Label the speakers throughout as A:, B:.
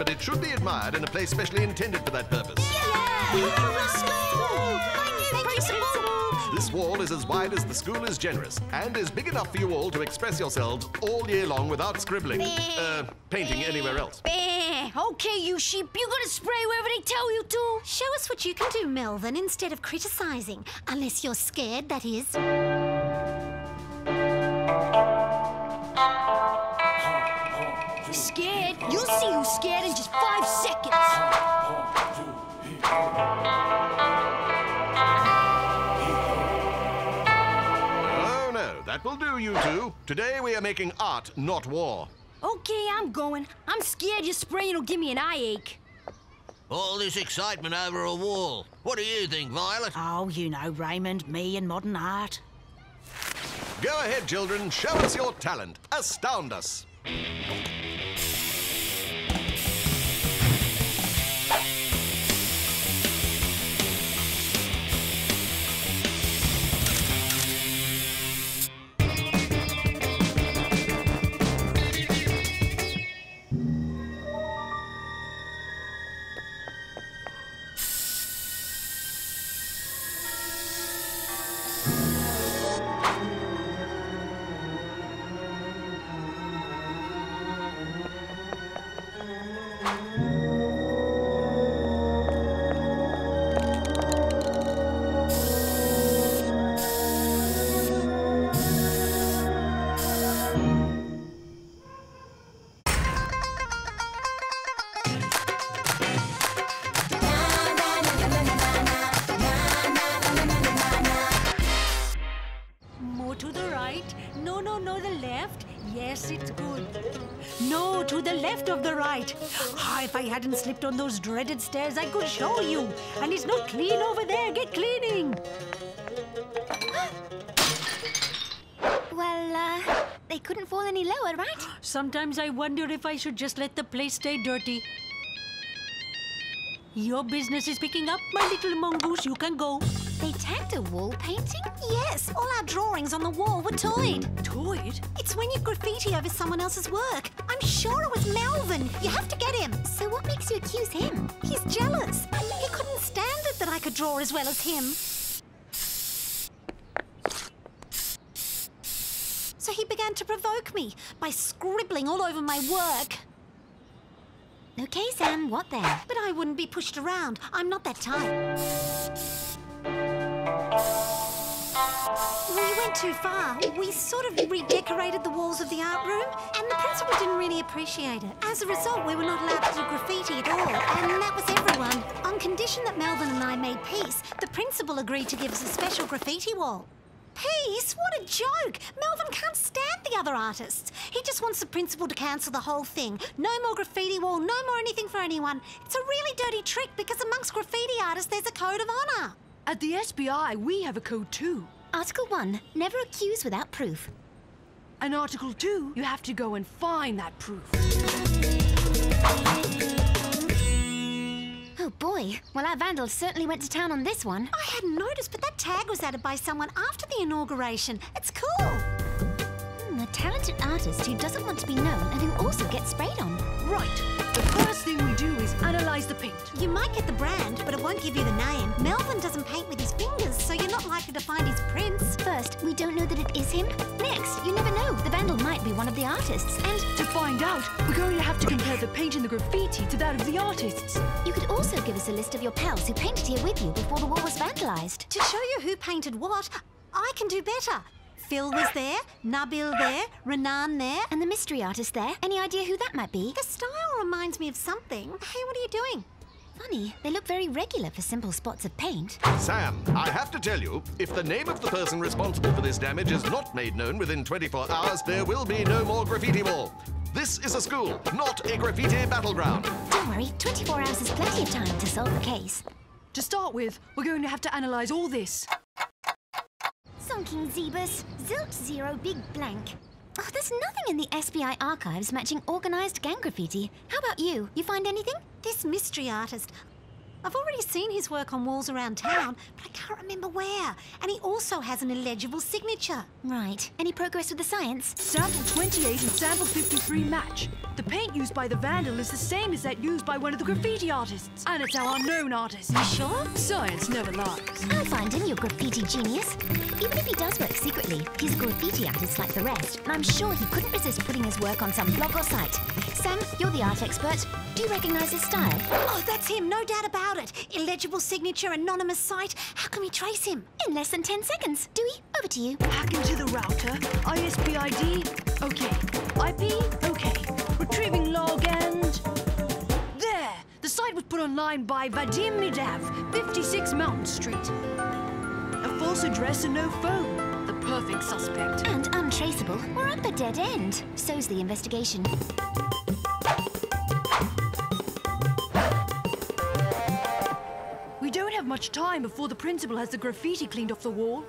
A: but it should be admired in a place specially intended for that purpose. This wall is as wide as the school is generous, and is big enough for you all to express yourselves all year long without scribbling, painting anywhere else.
B: Okay, you sheep, you gotta spray wherever they tell you to.
C: Show us what you can do, Melvin, instead of criticising. Unless you're scared, that is.
B: Scared? You'll see who's scared in just 5 seconds.
A: Oh, no, that will do, you two. Today we are making art, not war.
B: Okay, I'm going. I'm scared your spraying will give me an eye ache.
D: All this excitement over a wall. What do you think, Violet?
E: Oh, you know, Raymond, me and modern art.
A: Go ahead, children. Show us your talent. Astound us.
C: No, the left. Yes, it's good. No, to the left of the right. Ah, if I hadn't slipped on those dreaded stairs, I could show you. And it's not clean over there. Get cleaning.
B: Well, they couldn't fall any lower, right?
C: Sometimes I wonder if I should just let the place stay dirty. Your business is picking up, my little mongoose. You can go.
B: They tagged a wall painting?
C: Yes, all our drawings on the wall were toyed.
E: Toyed?
C: It's when you graffiti over someone else's work. I'm sure it was Melvin. You have to get him.
B: So what makes you accuse him?
C: He's jealous. He couldn't stand it that I could draw as well as him. So he began to provoke me by scribbling all over my work.
B: Okay, Sam, what then?
C: But I wouldn't be pushed around. I'm not that type. We went too far. We sort of redecorated the walls of the art room, and the principal didn't really appreciate it. As a result, we were not allowed to do graffiti at all, and that was everyone. On condition that Melvin and I made peace, the principal agreed to give us a special graffiti wall. Peace? What a joke! Melvin can't stand the other artists. He just wants the principal to cancel the whole thing. No more graffiti wall, no more anything for anyone. It's a really dirty trick because amongst graffiti artists there's a code of honour.
E: At the SBI, we have a code too.
B: Article 1, never accuse without proof.
E: And Article 2, you have to go and find that proof.
B: Oh boy, well our vandals certainly went to town on this one.
C: I hadn't noticed, but that tag was added by someone after the inauguration. It's cool.
B: A talented artist who doesn't want to be known and who also gets sprayed on.
E: Right. The first thing we do is analyse the paint.
C: You might get the brand, but it won't give you the name. Melvin doesn't paint with his fingers, so you're not likely to find his prints.
B: First, we don't know that it is him. Next, you never know. The vandal might be one of the artists. And
E: to find out, we're going to have to compare the paint in the graffiti to that of the artists.
B: You could also give us a list of your pals who painted here with you before the wall was vandalised.
C: To show you who painted what, I can do better. Phil was there, Nabil there, Renan there.
B: And the mystery artist there. Any idea who that might be?
C: The style reminds me of something. Hey, what are you doing?
B: Funny, they look very regular for simple spots of paint.
A: Sam, I have to tell you, if the name of the person responsible for this damage is not made known within 24 hours, there will be no more graffiti wall. This is a school, not a graffiti battleground.
B: Don't worry, 24 hours is plenty of time to solve the case.
E: To start with, we're going to have to analyse all this.
B: Sonking Zebus, Zilt 0 Big Blank. Oh, there's nothing in the SBI archives matching organised gang graffiti. How about you? You find anything?
C: This mystery artist. I've already seen his work on walls around town, but I can't remember where. And he also has an illegible signature.
B: Right. Any progress with the science?
E: Sample 28 and sample 53 match. The paint used by the vandal is the same as that used by one of the graffiti artists. And it's our unknown artist.
B: You sure?
E: Science never lies.
B: I'll find him, you graffiti genius. Even if he does work secretly, he's a graffiti artist like the rest, and I'm sure he couldn't resist putting his work on some blog or site. Sam, you're the art expert. Do you recognise his style?
C: Oh, that's him, no doubt about it. Illegible signature, anonymous site. How can we trace him?
B: In less than 10 seconds. Doowee, over to you.
E: Hack into the router. ISP ID. Okay. IP. Okay. Retrieving log and... There! The site was put online by Vadim Midav, 56 Mountain Street. A false address and no phone. The perfect suspect.
B: And untraceable. We're up a dead end. So's the investigation.
E: We don't have much time before the principal has the graffiti cleaned off the wall.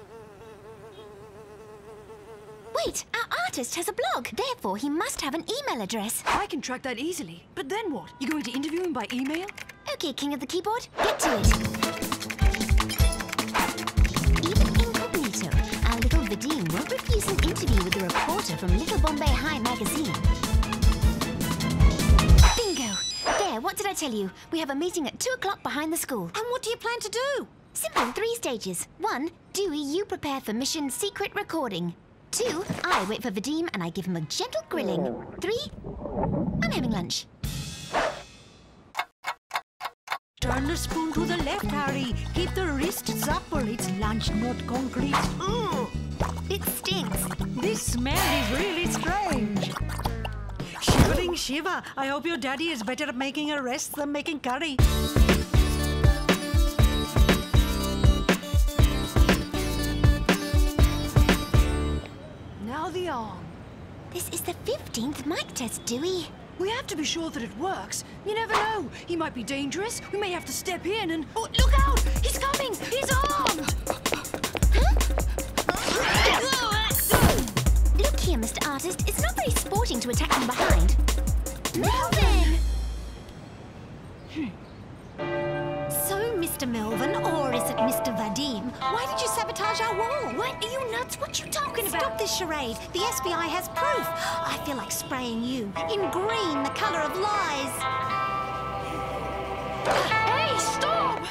B: Wait, our artist has a blog. Therefore, he must have an email address.
E: I can track that easily. But then what? You going to interview him by email?
B: Okay, King of the Keyboard, get to it. Even incognito, our little Vadim won't refuse an interview with a reporter from Little Bombay High magazine. Bingo! There, what did I tell you? We have a meeting at 2 o'clock behind the school.
C: And what do you plan to do?
B: Simple, 3 stages. 1, Doowee, you prepare for mission secret recording. 2, I wait for Vadim and I give him a gentle grilling. 3, I'm having lunch.
C: Turn the spoon to the left, Harry. Keep the wrists up or it's lunch, not concrete.
B: It stinks.
C: This smell is really strange. Shivering shiver. I hope your daddy is better at making arrests than making curry.
E: Now the arm.
B: This is the 15th mic test, Doowee.
E: We have to be sure that it works. You never know. He might be dangerous. We may have to step in and... Oh, look out! He's coming! He's armed!
B: Look here, Mr. Artist. It's not very sporting to attack from behind. Melvin!
C: So, Mr. Melvin, or is it Mr. Vadim? Why did you sabotage our wall?
B: What? Are you nuts? What you talking about?
C: Stop this charade. The SBI has proof. I feel like spraying you. In green, the colour of lies.
E: Hey, stop!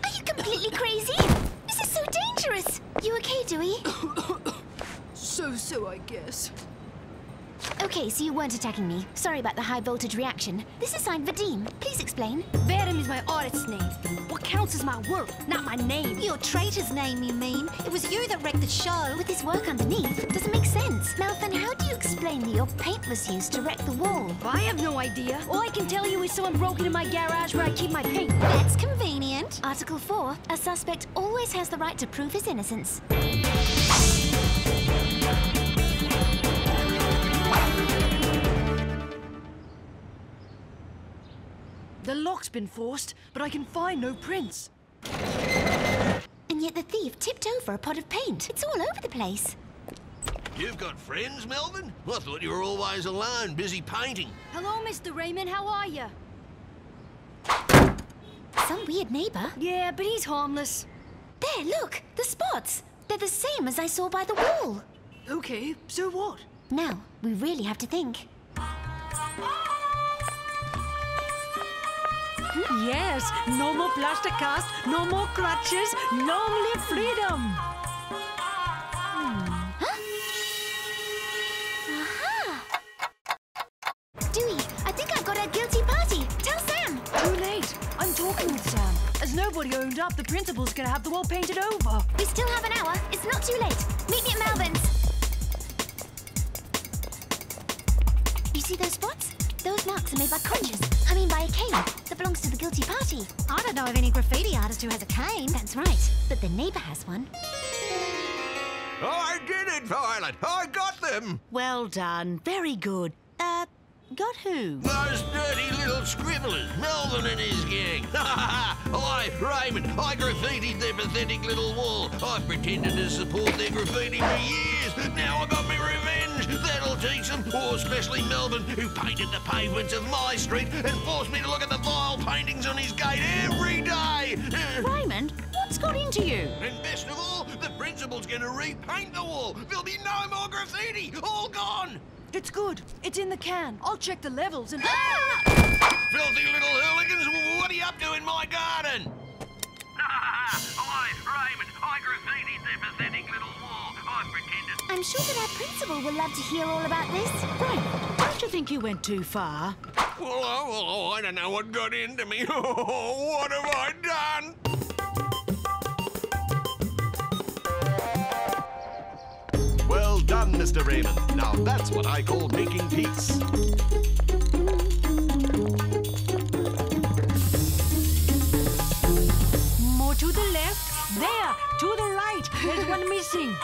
B: Are you completely crazy? This is so dangerous. You okay, Doowee?
E: So, I guess.
B: Okay, so you weren't attacking me. Sorry about the high voltage reaction. This is signed Vadim. Please explain.
E: Vadim is my artist's name. What counts is my work, not my name.
C: Your traitor's name, you mean? It was you that wrecked the show.
B: With his work underneath, it doesn't make sense. Melvin, how do you explain that your paint was used to wreck the wall?
E: I have no idea. All I can tell you is someone broke into my garage where I keep my paint.
C: That's convenient.
B: Article 4. A suspect always has the right to prove his innocence.
E: The lock's been forced, but I can find no prints.
B: And yet the thief tipped over a pot of paint. It's all over the place.
D: You've got friends, Melvin? I thought you were always alone, busy painting.
E: Hello, Mr. Raymond, how are you?
B: Some weird neighbor.
E: Yeah, but he's harmless.
B: There, look! The spots! They're the same as I saw by the wall.
E: Okay, so what?
B: Now, we really have to think.
C: Yes, no more plaster cast, no more crutches, long live freedom!
B: Aha! Doowee, I think I've got a guilty party. Tell Sam!
E: Too late. I'm talking with Sam. As nobody owned up, the principal's gonna have the wall painted over.
B: We still have an hour. It's not too late. Meet me at Melvin's. You see those spots? Those marks are made by conches. I mean by a cane that belongs to the guilty party.
C: I don't know of any graffiti artist who has a cane.
B: That's right, but the neighbor has one.
A: I did it, Violet! I got them!
F: Well done. Very good. Got who?
D: Those dirty little scribblers, Melvin and his gang. I, Raymond, I graffitied their pathetic little wall. I've pretended to support their graffiti for years. Now I got me revenge. That'll teach them, or especially Melvin, who painted the pavements of my street and forced me to look at the vile paintings on his gate every day.
F: Raymond, what's got into you?
D: And best of all, the principal's going to repaint the wall. There'll be no more graffiti. All gone.
E: It's good. It's in the can. I'll check the levels and...
D: Filthy little hooligans, what are you up to in my garden? I, Raymond, I graffitied their pathetic little wall. I pretended.
B: I'm sure that our principal will love to hear all about this.
F: Raymond, don't you think you went too far?
D: Well, I don't know what got into me. What have I done?
A: Well done, Mr. Raymond. Now that's what I call making peace.
E: More to the left. There, to the right. There's one missing.